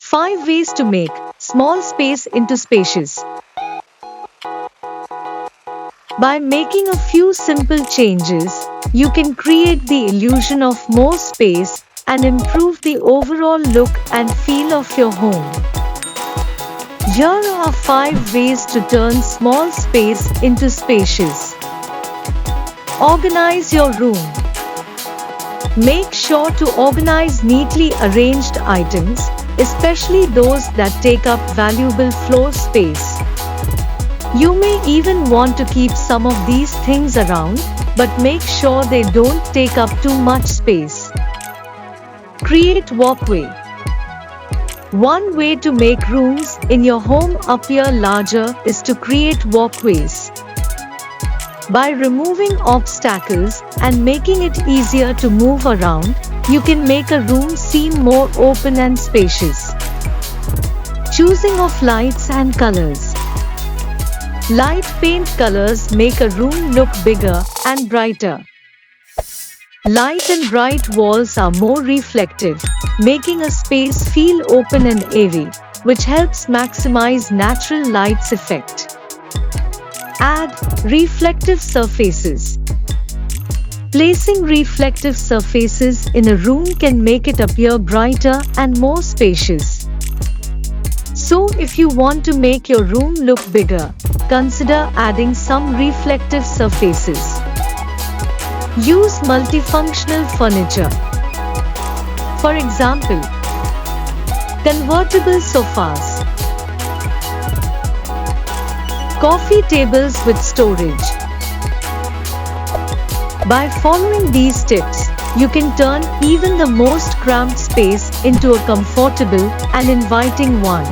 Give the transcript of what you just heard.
5 ways to make small space into spacious. By making a few simple changes, you can create the illusion of more space and improve the overall look and feel of your home. Here are 5 ways to turn small space into spacious. Organize your room. Make sure to organize neatly arranged items, especially those that take up valuable floor space. You may even want to keep some of these things around, but make sure they don't take up too much space. Create walkway. One way to make rooms in your home appear larger is to create walkways. By removing obstacles and making it easier to move around, you can make a room seem more open and spacious. Choosing of lights and colors. Light paint colors make a room look bigger and brighter. Light and bright walls are more reflective, making a space feel open and airy, which helps maximize natural light's effect. Add reflective surfaces. Placing reflective surfaces in a room can make it appear brighter and more spacious. So if you want to make your room look bigger, consider adding some reflective surfaces. Use multifunctional furniture. For example, convertible sofas, coffee tables with storage. By following these tips, you can turn even the most cramped space into a comfortable and inviting one.